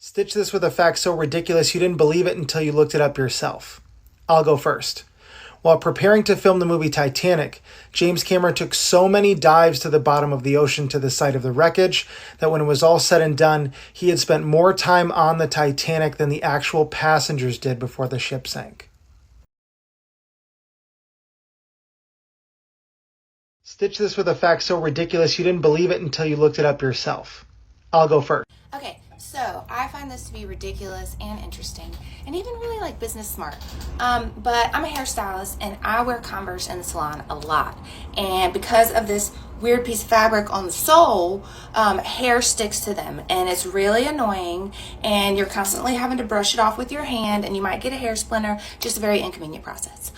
Stitch this with a fact so ridiculous you didn't believe it until you looked it up yourself. I'll go first. While preparing to film the movie Titanic, James Cameron took so many dives to the bottom of the ocean to the site of the wreckage that when it was all said and done, he had spent more time on the Titanic than the actual passengers did before the ship sank. Stitch this with a fact so ridiculous you didn't believe it until you looked it up yourself. I'll go first. Okay, so I find this to be ridiculous and interesting and even really like business smart. But I'm a hairstylist and I wear Converse in the salon a lot. And because of this weird piece of fabric on the sole, hair sticks to them and it's really annoying and you're constantly having to brush it off with your hand and you might get a hair splinter, just a very inconvenient process.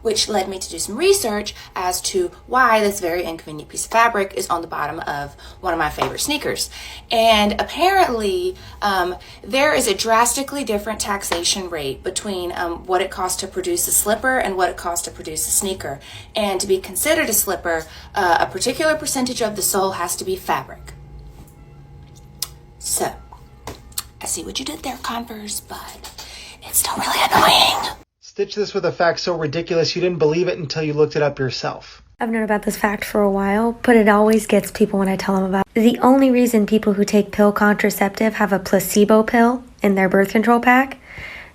Which led me to do some research as to why this very inconvenient piece of fabric is on the bottom of one of my favorite sneakers. And apparently there is a drastically different taxation rate between what it costs to produce a slipper and what it costs to produce a sneaker. And to be considered a slipper, a particular percentage of the sole has to be fabric. So, I see what you did there, Converse, but it's still really annoying. Stitch this with a fact so ridiculous you didn't believe it until you looked it up yourself. I've known about this fact for a while, but it always gets people when I tell them about it. The only reason people who take pill contraceptive have a placebo pill in their birth control pack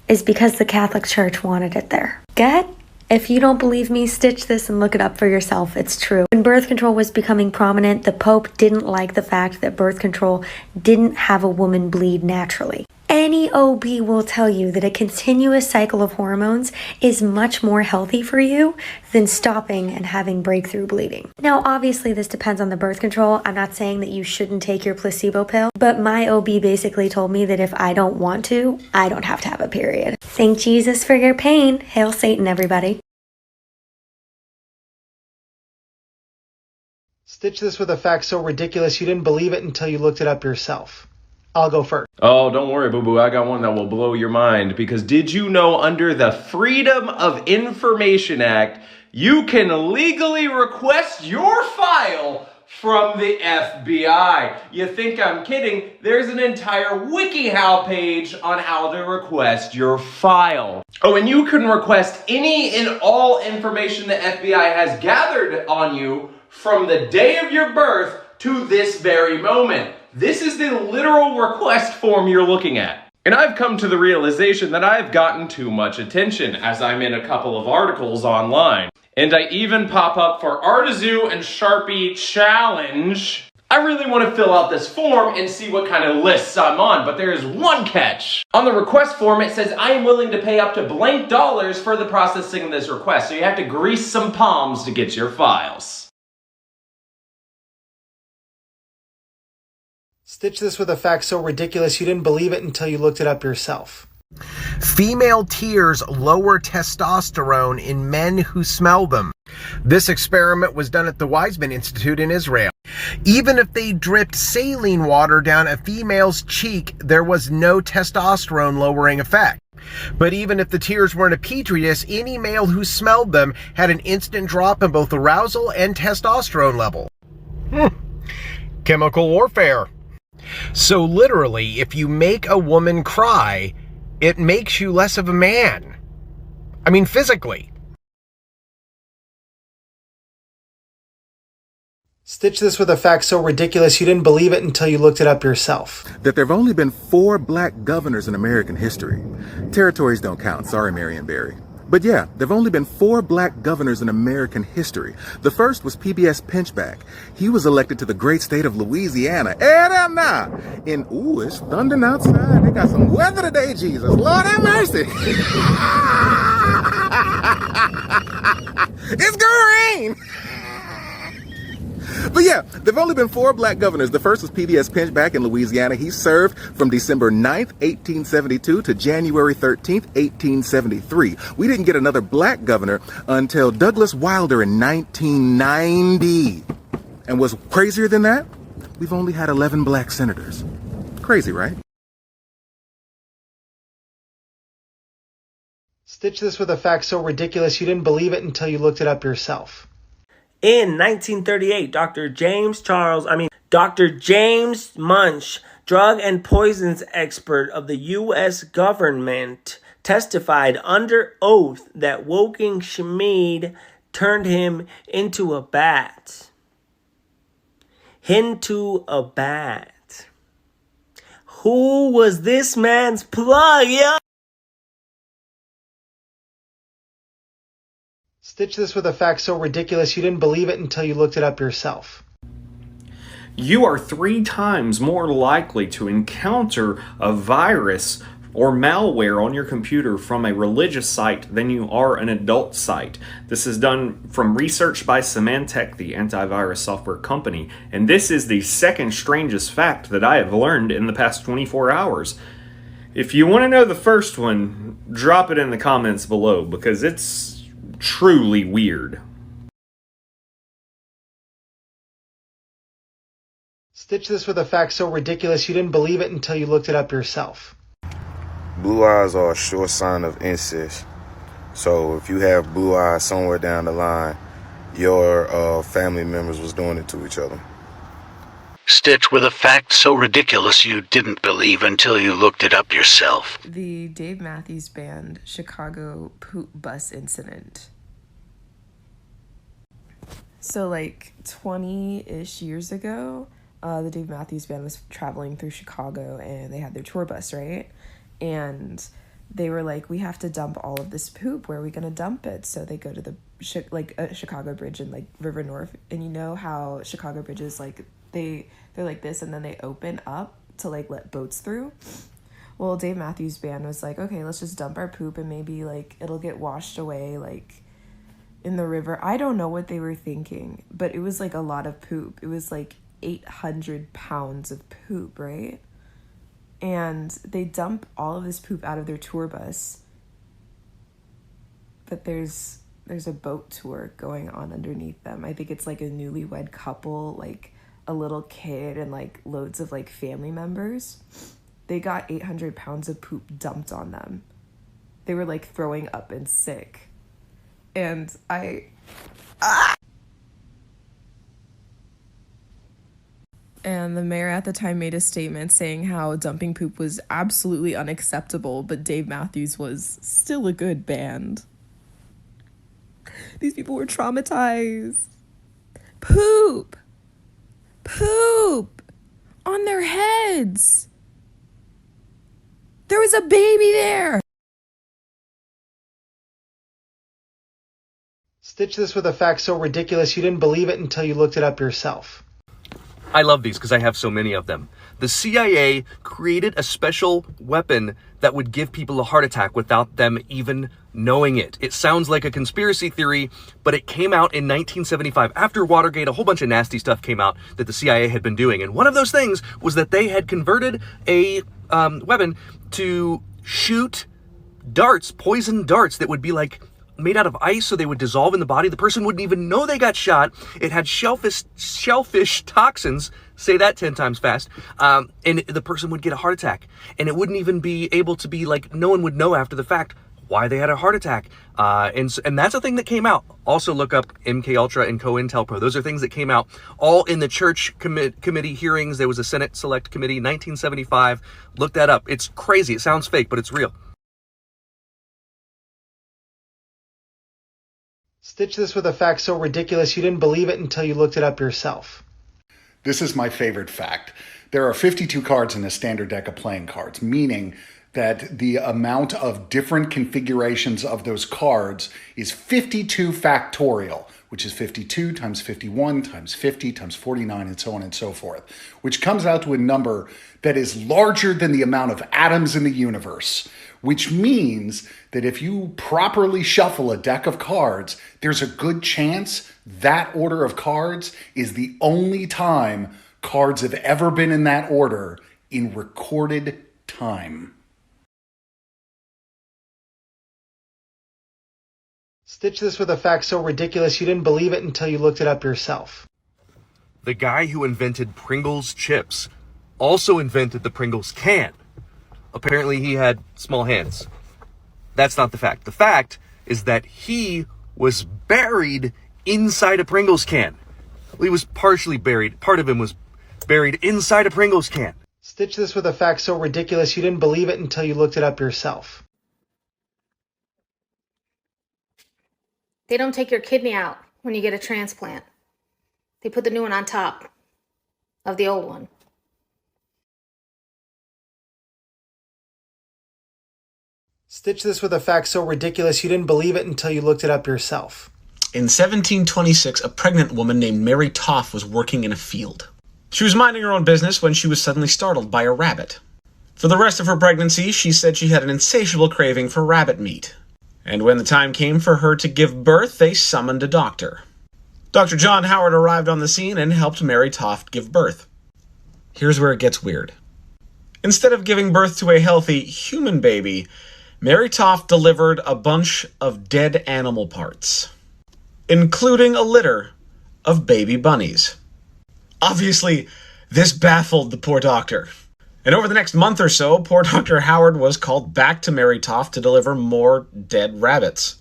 is because the Catholic Church wanted it there. Go ahead. If you don't believe me, stitch this and look it up for yourself. It's true. When birth control was becoming prominent, the Pope didn't like the fact that birth control didn't have a woman bleed naturally. Any OB will tell you that a continuous cycle of hormones is much more healthy for you than stopping and having breakthrough bleeding. Now, obviously, this depends on the birth control. I'm not saying that you shouldn't take your placebo pill, but my OB basically told me that if I don't want to, I don't have to have a period. Thank Jesus for your pain. Hail Satan, everybody. Stitch this with a fact so ridiculous you didn't believe it until you looked it up yourself. I'll go first. Oh, don't worry, boo-boo. I got one that will blow your mind. Because did you know under the Freedom of Information Act, you can legally request your file from the FBI? You think I'm kidding? There's an entire WikiHow page on how to request your file. Oh, and you can request any and all information the FBI has gathered on you from the day of your birth to this very moment. This is the literal request form you're looking at. And I've come to the realization that I've gotten too much attention as I'm in a couple of articles online. And I even pop up for Artizu and Sharpie Challenge. I really want to fill out this form and see what kind of lists I'm on, but there is one catch. On the request form, it says I am willing to pay up to blank dollars for the processing of this request. So you have to grease some palms to get your files. Stitch this with a fact so ridiculous you didn't believe it until you looked it up yourself. Female tears lower testosterone in men who smell them. This experiment was done at the Weizmann Institute in Israel. Even if they dripped saline water down a female's cheek, there was no testosterone lowering effect. But even if the tears were in a petri dish, any male who smelled them had an instant drop in both arousal and testosterone level. Chemical warfare. So literally, if you make a woman cry, it makes you less of a man. I mean, physically. Stitch this with a fact so ridiculous you didn't believe it until you looked it up yourself. That there have only been 4 black governors in American history. Territories don't count. Sorry, Marion Barry. But yeah, there have only been 4 black governors in American history. The first was PBS Pinchback. He was elected to the great state of Louisiana. And ooh, it's thundering outside. They got some weather today, Jesus. Lord have mercy. It's gonna rain. But yeah, there have only been 4 black governors. The first was PBS Pinchback in Louisiana. He served from December 9th, 1872 to January 13th, 1873. We didn't get another black governor until Douglas Wilder in 1990. And what's crazier than that? We've only had 11 black senators. Crazy, right? Stitch this with a fact so ridiculous you didn't believe it until you looked it up yourself. In 1938, Dr. James Munch drug and poisons expert of the U.S. government, testified under oath that Woking Schmid turned him into a bat. Into a bat. Who was this man's plug, yo? Stitch this with a fact so ridiculous you didn't believe it until you looked it up yourself. You are 3 times more likely to encounter a virus or malware on your computer from a religious site than you are an adult site. This is done from research by Symantec, the antivirus software company, and this is the second strangest fact that I have learned in the past 24 hours. If you want to know the first one, drop it in the comments below because it's truly weird. Stitch this with a fact so ridiculous you didn't believe it until you looked it up yourself. Blue eyes are a sure sign of incest. So if you have blue eyes somewhere down the line, your family members was doing it to each other. Stitch with a fact so ridiculous you didn't believe until you looked it up yourself. The Dave Matthews Band Chicago poop bus incident. So 20-ish years ago, the Dave Matthews Band was traveling through Chicago and they had their tour bus, right? And they were like, we have to dump all of this poop. Where are we going to dump it? So they go to the Chicago Bridge in River North. And you know how Chicago bridges, they're like this and then they open up to let boats through. Well, Dave Matthews Band was like, okay, let's just dump our poop and maybe it'll get washed away in the river. I don't know what they were thinking, but it was a lot of poop. It was 800 pounds of poop, right? And they dump all of this poop out of their tour bus. But there's a boat tour going on underneath them. I think it's a newlywed couple, a little kid and loads of family members. They got 800 pounds of poop dumped on them. They were throwing up and sick. And And the mayor at the time made a statement saying how dumping poop was absolutely unacceptable, but Dave Matthews was still a good band. These people were traumatized. Poop! Poop! On their heads! There was a baby there! Stitch this with a fact so ridiculous you didn't believe it until you looked it up yourself. I love these because I have so many of them. The CIA created a special weapon that would give people a heart attack without them even knowing it. It sounds like a conspiracy theory, but it came out in 1975. After Watergate, a whole bunch of nasty stuff came out that the CIA had been doing. And one of those things was that they had converted a weapon to shoot darts, poison darts that would be made out of ice, so they would dissolve in the body. The person wouldn't even know they got shot. It had shellfish toxins, say that 10 times fast, and the person would get a heart attack. And it wouldn't even be able to be no one would know after the fact why they had a heart attack. And that's a thing that came out. Also look up MKUltra and COINTELPRO. Those are things that came out all in the church committee hearings. There was a Senate Select Committee, 1975. Look that up. It's crazy. It sounds fake, but it's real. Stitch this with a fact so ridiculous you didn't believe it until you looked it up yourself. This is my favorite fact. There are 52 cards in a standard deck of playing cards, meaning that the amount of different configurations of those cards is 52 factorial, which is 52 times 51 times 50 times 49 and so on and so forth, which comes out to a number that is larger than the amount of atoms in the universe, which means that if you properly shuffle a deck of cards, there's a good chance that order of cards is the only time cards have ever been in that order in recorded time. Stitch this with a fact so ridiculous you didn't believe it until you looked it up yourself. The guy who invented Pringles chips also invented the Pringles can. Apparently he had small hands. That's not the fact. The fact is that he was buried inside a Pringles can. Well, he was partially buried. Part of him was buried inside a Pringles can. Stitch this with a fact so ridiculous you didn't believe it until you looked it up yourself. They don't take your kidney out when you get a transplant. They put the new one on top of the old one. Stitch this with a fact so ridiculous you didn't believe it until you looked it up yourself. In 1726, a pregnant woman named Mary Toff was working in a field. She was minding her own business when she was suddenly startled by a rabbit. For the rest of her pregnancy, she said she had an insatiable craving for rabbit meat. And when the time came for her to give birth, they summoned a doctor. Dr. John Howard arrived on the scene and helped Mary Toff give birth. Here's where it gets weird. Instead of giving birth to a healthy human baby, Mary Toff delivered a bunch of dead animal parts, including a litter of baby bunnies. Obviously, this baffled the poor doctor. And over the next month or so, poor Dr. Howard was called back to Mary Toff to deliver more dead rabbits.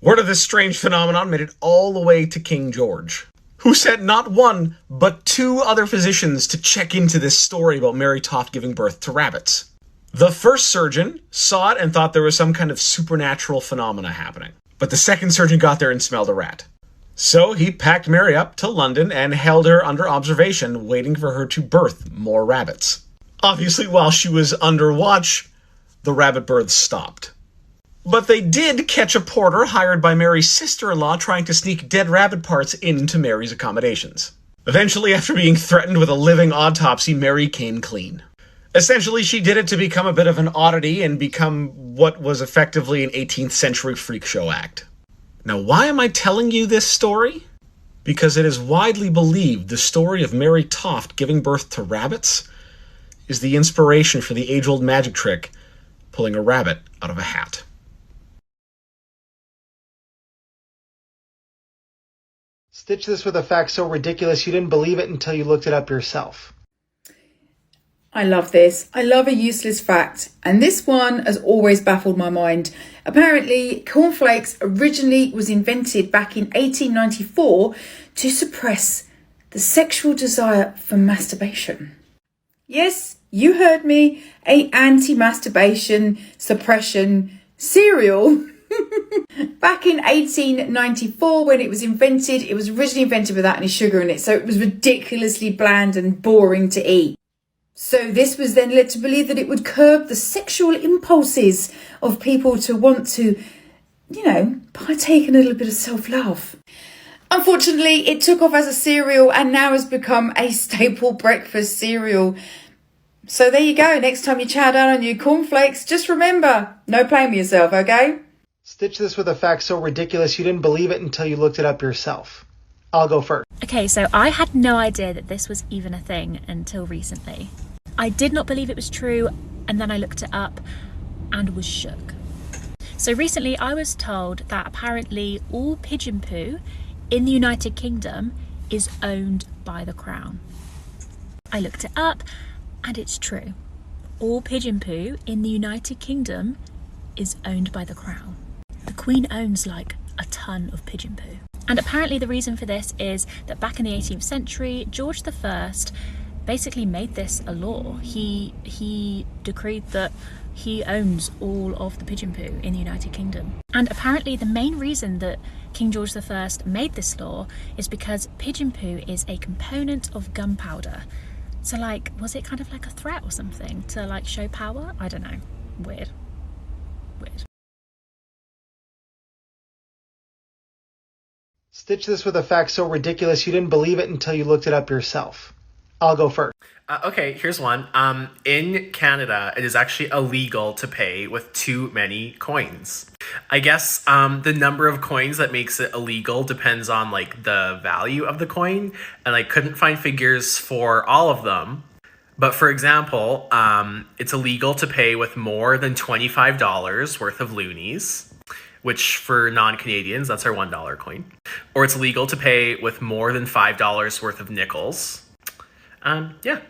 Word of this strange phenomenon made it all the way to King George, who sent not one, but 2 other physicians to check into this story about Mary Toff giving birth to rabbits. The first surgeon saw it and thought there was some kind of supernatural phenomena happening. But the second surgeon got there and smelled a rat. So he packed Mary up to London and held her under observation, waiting for her to birth more rabbits. Obviously, while she was under watch, the rabbit births stopped. But they did catch a porter hired by Mary's sister-in-law trying to sneak dead rabbit parts into Mary's accommodations. Eventually, after being threatened with a living autopsy, Mary came clean. Essentially, she did it to become a bit of an oddity and become what was effectively an 18th century freak show act. Now, why am I telling you this story? Because it is widely believed the story of Mary Toft giving birth to rabbits is the inspiration for the age-old magic trick, pulling a rabbit out of a hat. Stitch this with a fact so ridiculous you didn't believe it until you looked it up yourself. I love this. I love a useless fact. And this one has always baffled my mind. Apparently, cornflakes originally was invented back in 1894 to suppress the sexual desire for masturbation. Yes, you heard me. A anti-masturbation suppression cereal. Back in 1894, when it was invented, it was originally invented without any sugar in it. So it was ridiculously bland and boring to eat. So this was then led to believe that it would curb the sexual impulses of people to want to, partake in a little bit of self-love. Unfortunately, it took off as a cereal and now has become a staple breakfast cereal. So there you go. Next time you chow down on your cornflakes, just remember, no playing with yourself, okay? Stitch this with a fact so ridiculous you didn't believe it until you looked it up yourself. I'll go first. Okay, so I had no idea that this was even a thing until recently. I did not believe it was true, and then I looked it up and was shook. So recently I was told that apparently all pigeon poo in the United Kingdom is owned by the Crown. I looked it up and it's true. All pigeon poo in the United Kingdom is owned by the Crown. The Queen owns like a ton of pigeon poo. And apparently the reason for this is that back in the 18th century, George I basically made this a law. He decreed that he owns all of the pigeon poo in the United Kingdom. And apparently the main reason that King George I made this law is because pigeon poo is a component of gunpowder. So was it kind of like a threat or something to show power? I don't know. Weird. Stitch this with a fact so ridiculous you didn't believe it until you looked it up yourself. I'll go first. Okay, here's one. In Canada, it is actually illegal to pay with too many coins. I guess the number of coins that makes it illegal depends on the value of the coin, and I couldn't find figures for all of them. But for example, it's illegal to pay with more than $25 worth of loonies, which for non-Canadians, that's our $1 coin. Or it's illegal to pay with more than $5 worth of nickels. Yeah,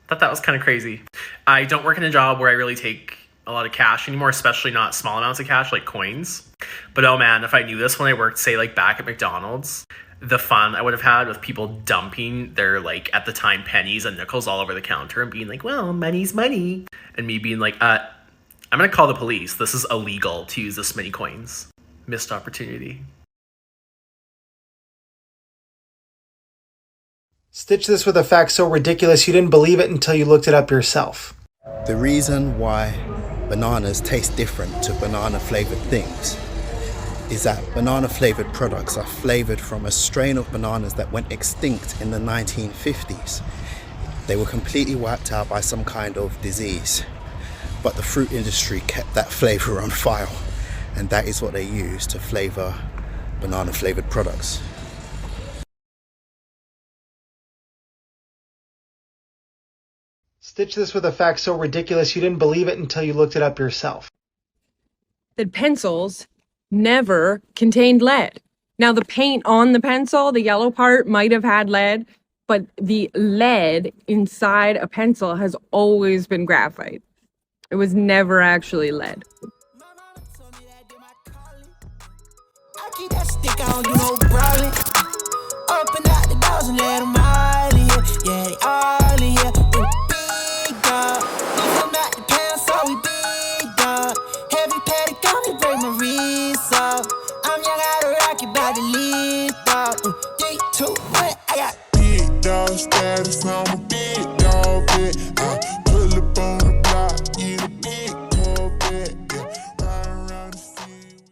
thought that was kind of crazy. I don't work in a job where I really take a lot of cash anymore, especially not small amounts of cash like coins. But oh man, if I knew this when I worked, say back at McDonald's, the fun I would have had with people dumping their, like, at the time, pennies and nickels all over the counter and being like, well, money's money. And me being like, I'm going to call the police. This is illegal to use this many coins. Missed opportunity. Stitch this with a fact so ridiculous you didn't believe it until you looked it up yourself. The reason why bananas taste different to banana flavored things is that banana flavored products are flavored from a strain of bananas that went extinct in the 1950s. They were completely wiped out by some kind of disease, but the fruit industry kept that flavor on file, and that is what they use to flavor banana flavored products. Stitch this with a fact so ridiculous you didn't believe it until you looked it up yourself. That pencils never contained lead. Now, the paint on the pencil, the yellow part, might have had lead, but the lead inside a pencil has always been graphite. It was never actually lead. I keep that stick on, you know, brawling. Up and out the doors and let them all in here. Yeah, they all in here. Big dog. If I'm not the pound, so we big dog. Heavy patty gun, they break my wrist off. I'm young out of rocket, about to lead dog. 3, 2, 1, I got big dog status. I'm a big dog, bitch. I pull up on